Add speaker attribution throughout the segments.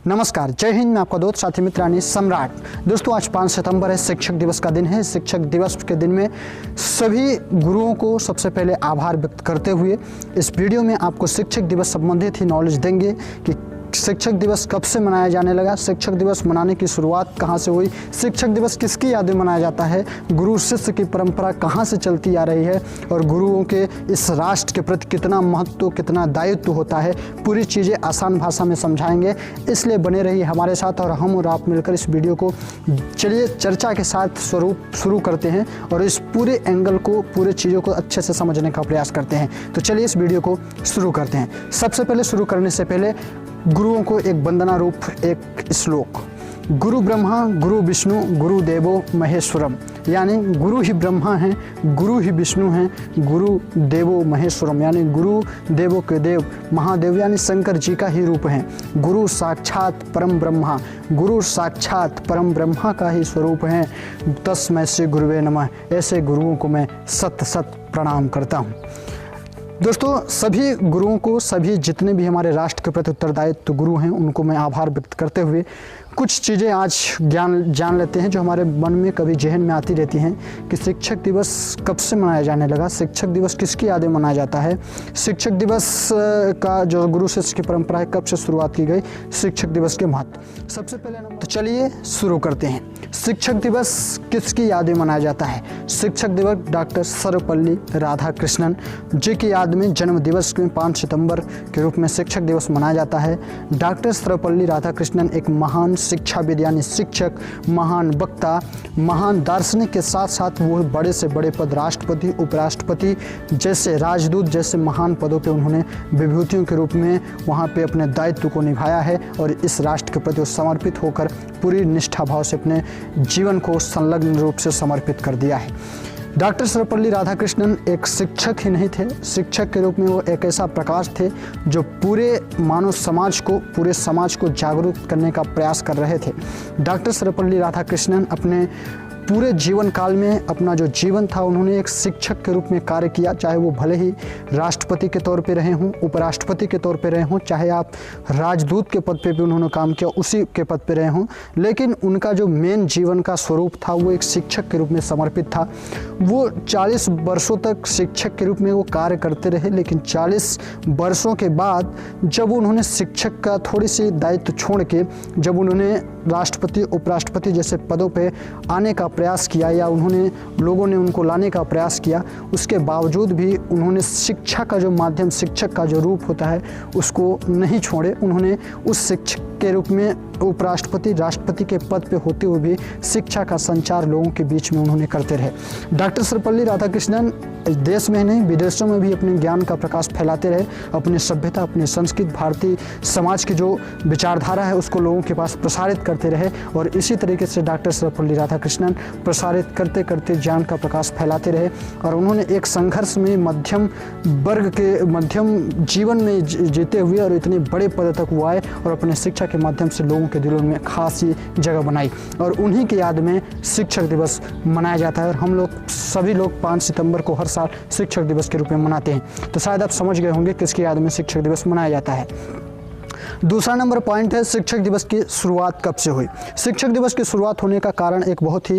Speaker 1: नमस्कार, जय हिंद। मैं आपका दोस्त साथी मित्र यानी सम्राट। दोस्तों, आज 5 सितंबर है, शिक्षक दिवस का दिन है। शिक्षक दिवस के दिन में सभी गुरुओं को सबसे पहले आभार व्यक्त करते हुए इस वीडियो में आपको शिक्षक दिवस संबंधित ही नॉलेज देंगे कि शिक्षक दिवस कब से मनाया जाने लगा, शिक्षक दिवस मनाने की शुरुआत कहाँ से हुई, शिक्षक दिवस किसकी याद में मनाया जाता है, गुरु शिष्य की परंपरा कहाँ से चलती आ रही है और गुरुओं के इस राष्ट्र के प्रति कितना महत्व, कितना दायित्व होता है। पूरी चीज़ें आसान भाषा में समझाएंगे, इसलिए बने रहिए हमारे साथ और हम और आप मिलकर इस वीडियो को चलिए चर्चा के साथ शुरू करते हैं और इस पूरे एंगल को, पूरे चीज़ों को अच्छे से समझने का प्रयास करते हैं। तो चलिए इस वीडियो को शुरू करते हैं। सबसे पहले शुरू करने से पहले गुरुओं को एक वंदना रूप एक श्लोक, गुरु ब्रह्मा गुरु विष्णु गुरु देवो महेश्वरम, यानी गुरु ही ब्रह्मा हैं, गुरु ही विष्णु हैं, गुरु देवो महेश्वरम, यानी गुरु देवों के देव महादेव यानी शंकर जी का ही रूप हैं। गुरु साक्षात परम ब्रह्मा, गुरु साक्षात परम ब्रह्मा का ही स्वरूप हैं। तस्मै श्री गुरुवे नमः। ऐसे गुरुओं को मैं सत सत प्रणाम करता हूँ। दोस्तों, सभी गुरुओं को, सभी जितने भी हमारे राष्ट्र के प्रति उत्तरदायित्व गुरु हैं, उनको मैं आभार व्यक्त करते हुए कुछ चीज़ें आज जान लेते हैं जो हमारे मन में कभी जहन में आती रहती हैं कि शिक्षक दिवस कब से मनाया जाने लगा, शिक्षक दिवस किसकी याद में मनाया जाता है, शिक्षक दिवस का जो गुरु शिष्य की परंपरा है कब से शुरुआत की गई, शिक्षक दिवस के महत्व। सबसे पहले तो चलिए शुरू करते हैं। शिक्षक दिवस किसकी याद में मनाया जाता है? शिक्षक दिवस डॉक्टर सर्वपल्ली राधाकृष्णन जी की याद में जन्म दिवस में 5 सितंबर के रूप में शिक्षक दिवस मनाया जाता है। डॉक्टर सर्वपल्ली राधाकृष्णन एक महान शिक्षाविद यानी शिक्षक, महान वक्ता, महान दार्शनिक के साथ साथ वो बड़े से बड़े पद, राष्ट्रपति, उपराष्ट्रपति जैसे, राजदूत जैसे महान पदों पे उन्होंने विभूतियों के रूप में वहाँ पे अपने दायित्व को निभाया है और इस राष्ट्र के प्रति समर्पित होकर पूरी निष्ठा भाव से अपने जीवन को संलग्न रूप से समर्पित कर दिया है। डॉक्टर सर्वपल्ली राधाकृष्णन एक शिक्षक ही नहीं थे, शिक्षक के रूप में वो एक ऐसा प्रकाश थे जो पूरे मानव समाज को, पूरे समाज को जागरूक करने का प्रयास कर रहे थे। डॉक्टर सर्वपल्ली राधाकृष्णन अपने पूरे जीवन काल में अपना जो जीवन था उन्होंने एक शिक्षक के रूप में कार्य किया, चाहे वो भले ही राष्ट्रपति के तौर पे रहे हों, उपराष्ट्रपति के तौर पे रहे हों, चाहे आप राजदूत के पद पे भी उन्होंने काम किया, उसी के पद पे रहे हों, लेकिन उनका जो मेन जीवन का स्वरूप था वो एक शिक्षक के रूप में समर्पित था। वो 40 वर्षों तक शिक्षक के रूप में वो कार्य करते रहे, लेकिन 40 वर्षों के बाद जब उन्होंने शिक्षक का थोड़ी सी दायित्व छोड़ के जब उन्होंने राष्ट्रपति, उपराष्ट्रपति जैसे पदों पे आने का प्रयास किया या उन्होंने, लोगों ने उनको लाने का प्रयास किया, उसके बावजूद भी उन्होंने शिक्षा का जो माध्यम, शिक्षक का जो रूप होता है उसको नहीं छोड़े। उन्होंने उस शिक्षक के रूप में उपराष्ट्रपति, राष्ट्रपति के पद पे होते हुए भी शिक्षा का संचार लोगों के बीच में उन्होंने करते रहे। डॉक्टर सर्वपल्ली राधाकृष्णन देश में नहीं विदेशों में भी अपने ज्ञान का प्रकाश फैलाते रहे, अपनी सभ्यता, अपनी संस्कृति, भारतीय समाज की जो विचारधारा है उसको लोगों के पास प्रसारित करते रहे और इसी तरीके से डॉक्टर सर्वपल्ली राधाकृष्णन प्रसारित करते करते ज्ञान का प्रकाश फैलाते रहे और उन्होंने एक संघर्ष में मध्यम वर्ग के, मध्यम जीवन में जीते हुए और इतने बड़े पद तक वो आए और अपने शिक्षा के माध्यम से लोगों के दिलों में खासी जगह बनाई और उन्हीं की याद में शिक्षक दिवस मनाया जाता है और हम लोग सभी लोग 5 सितंबर को हर साल शिक्षक दिवस के रूप में मनाते हैं। तो शायद आप समझ गए होंगे किसकी याद में शिक्षक दिवस मनाया जाता है। दूसरा नंबर पॉइंट है शिक्षक दिवस की शुरुआत कब से हुई। शिक्षक दिवस की शुरुआत होने का कारण एक बहुत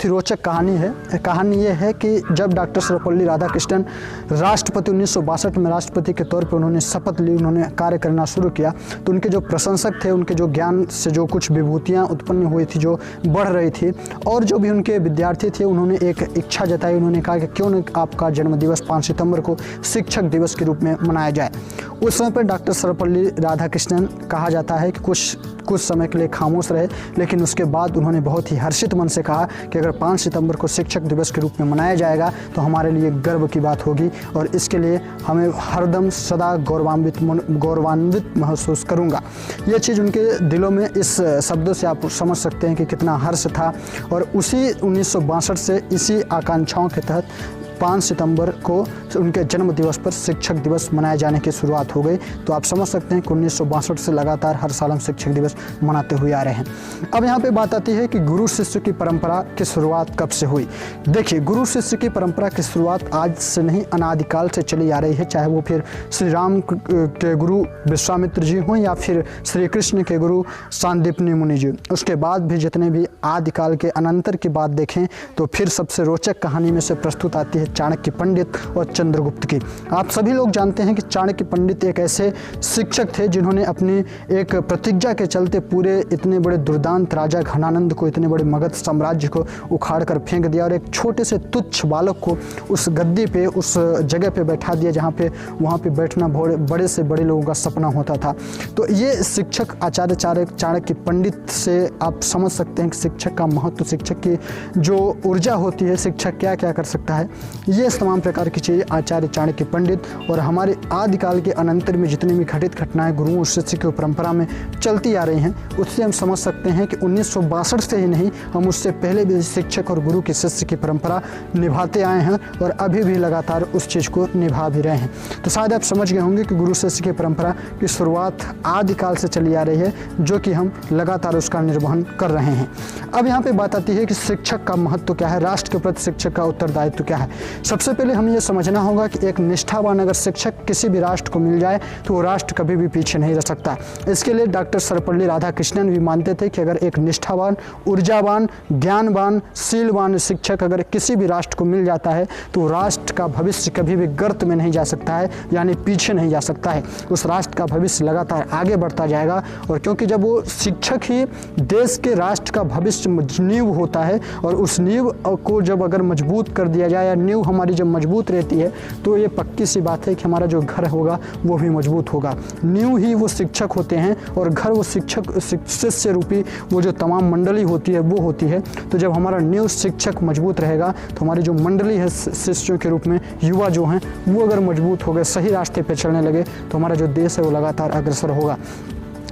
Speaker 1: ही रोचक कहानी है। कहानी ये है कि जब डॉक्टर सर्वपल्ली राधाकृष्णन राष्ट्रपति 1962 में राष्ट्रपति के तौर पर उन्होंने शपथ ली, उन्होंने कार्य करना शुरू किया, तो उनके जो प्रशंसक थे, उनके जो ज्ञान से जो कुछ विभूतियाँ उत्पन्न हुई थी, जो बढ़ रही थी, और जो भी उनके विद्यार्थी थे उन्होंने एक इच्छा जताई, उन्होंने कहा कि क्यों न आपका जन्मदिवस 5 सितंबर को शिक्षक दिवस के रूप में मनाया जाए। उस समय पर डॉक्टर सर्वपल्ली राधाकृष्णन कहा जाता है कि कुछ समय के लिए खामोश रहे, लेकिन उसके बाद उन्होंने बहुत ही हर्षित मन से कहा कि अगर 5 सितंबर को शिक्षक दिवस के रूप में मनाया जाएगा तो हमारे लिए गर्व की बात होगी और इसके लिए हमें हरदम सदा गौरवान्वित महसूस करूंगा। ये चीज़ उनके दिलों में, इस शब्दों से आप समझ सकते हैं कि कितना हर्ष था और उसी 1962 से इसी आकांक्षाओं के तहत 5 सितंबर को उनके जन्म दिवस पर शिक्षक दिवस मनाए जाने की शुरुआत हो गई। तो आप समझ सकते हैं कि 1962 से लगातार हर साल हम शिक्षक दिवस मनाते हुए आ रहे हैं। अब यहाँ पे बात आती है कि गुरु शिष्य की परंपरा की शुरुआत कब से हुई। देखिए, गुरु शिष्य की परंपरा की शुरुआत आज से नहीं, अनादिकाल से चली आ रही है। चाहे वो फिर श्री राम के गुरु विश्वामित्र जी हों या फिर श्री कृष्ण के गुरु सांदीपनि मुनि जी। उसके बाद भी जितने भी आदिकाल के अनंतर की बात देखें तो फिर सबसे रोचक कहानी में से प्रस्तुत आती है चाणक्य पंडित और चंद्रगुप्त की। आप सभी लोग जानते हैं कि चाणक्य पंडित एक ऐसे शिक्षक थे जिन्होंने अपनी एक प्रतिज्ञा के चलते पूरे इतने बड़े दुर्दांत राजा घनानंद को, इतने बड़े मगध साम्राज्य को उखाड़ कर फेंक दिया और एक छोटे से तुच्छ बालक को उस गद्दी पे, उस जगह पे बैठा दिया जहाँ पे वहाँ पे बैठना बड़े से बड़े लोगों का सपना होता था। तो ये शिक्षक आचार्य चाणक्य पंडित से आप समझ सकते हैं कि शिक्षक का महत्व, शिक्षक की जो ऊर्जा होती है, शिक्षक क्या क्या कर सकता है, ये तमाम प्रकार की चीज़ें आचार्य चाणक्य पंडित और हमारे आदिकाल के अनंतर में जितनी भी घटित घटनाएं गुरुओं शिष्य की परंपरा में चलती आ रही हैं, उससे हम समझ सकते हैं कि 1962 से ही नहीं, हम उससे पहले भी शिक्षक और गुरु के शिष्य की परंपरा निभाते आए हैं और अभी भी लगातार उस चीज़ को निभा भी रहे हैं। तो शायद आप समझ गए होंगे कि गुरु शिष्य की परंपरा की शुरुआत आदिकाल से चली आ रही है, जो कि हम लगातार उसका निर्वहन कर रहे हैं। अब यहाँ पे बात आती है कि शिक्षक का महत्व क्या है, राष्ट्र के प्रति शिक्षक का उत्तरदायित्व क्या है। सबसे पहले हमें यह समझना होगा कि एक निष्ठावान अगर शिक्षक किसी भी राष्ट्र को मिल जाए तो वो राष्ट्र कभी भी पीछे नहीं रह सकता। इसके लिए डॉक्टर सर्वपल्ली राधाकृष्णन भी मानते थे कि अगर एक निष्ठावान, ऊर्जावान, ज्ञानवान, शीलवान शिक्षक अगर किसी भी राष्ट्र को मिल जाता है तो राष्ट्र का भविष्य कभी भी गर्त में नहीं जा सकता है, यानी पीछे नहीं जा सकता है। उस राष्ट्र का भविष्य लगातार आगे बढ़ता जाएगा। और क्योंकि जब वो शिक्षक ही देश के राष्ट्र का भविष्य नींव होता है और उस नींव को जब अगर मजबूत कर दिया जाए या नींव हमारी जब मजबूत रहती है तो ये पक्की सी बात है कि हमारा जो घर होगा वो भी मजबूत होगा। नींव ही वो शिक्षक होते हैं और घर वो शिक्षक शिष्य रूपी वो जो तमाम मंडली होती है वो होती है। तो जब हमारा नींव शिक्षक मजबूत रहेगा तो हमारी जो मंडली है शिष्यों के रूप में युवा जो हैं वो अगर मजबूत हो गए, सही रास्ते पे चलने लगे तो हमारा जो देश है वो लगातार अग्रसर होगा।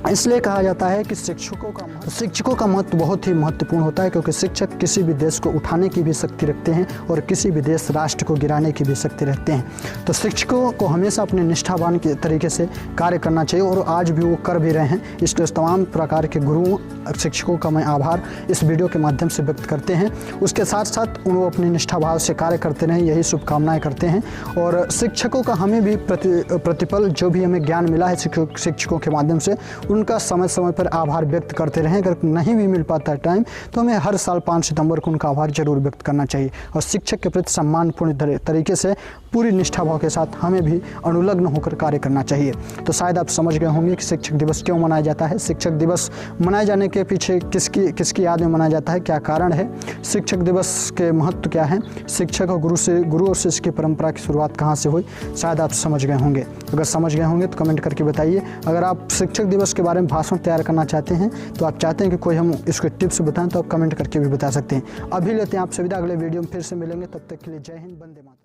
Speaker 1: इसलिए कहा जाता है कि शिक्षकों का महत्व बहुत ही महत्वपूर्ण होता है, क्योंकि शिक्षक किसी भी देश को उठाने की भी शक्ति रखते हैं और किसी भी देश राष्ट्र को गिराने की भी शक्ति रखते हैं। तो शिक्षकों को हमेशा अपने निष्ठावान के तरीके से कार्य करना चाहिए और आज भी वो कर भी रहे हैं। इसलिए तमाम प्रकार के गुरुओं शिक्षकों का मैं आभार इस वीडियो के माध्यम से व्यक्त करते हैं। उसके साथ साथ वो अपनी निष्ठाभाव से कार्य करते रहें, यही शुभकामनाएँ करते हैं। और शिक्षकों का हमें भी प्रतिपल जो भी हमें ज्ञान मिला है शिक्षकों के माध्यम से, उनका समय समय पर आभार व्यक्त करते रहें। अगर नहीं भी मिल पाता है टाइम तो हमें हर साल 5 सितंबर को उनका आभार जरूर व्यक्त करना चाहिए और शिक्षक के प्रति सम्मानपूर्ण तरीके से पूरी निष्ठाभाव के साथ हमें भी अनुलग्न होकर कार्य करना चाहिए। तो शायद आप समझ गए होंगे कि शिक्षक दिवस क्यों मनाया जाता है, शिक्षक दिवस मनाए जाने के पीछे किसकी याद में मनाया जाता है, क्या कारण है, शिक्षक दिवस के महत्व क्या है, शिक्षक और गुरु और शिष्य की परंपरा की शुरुआत कहाँ से हुई, शायद आप समझ गए होंगे। अगर समझ गए होंगे तो कमेंट करके बताइए। अगर आप शिक्षक दिवस के बारे में भाषण तैयार करना चाहते हैं, तो आप चाहते हैं कि कोई हम इसके टिप्स बताएं, तो आप कमेंट करके भी बता सकते हैं। अभी लेते हैं आपसे विदा, अगले वीडियो में फिर से मिलेंगे। तब तक के लिए जय हिंद, वंदे मातरम।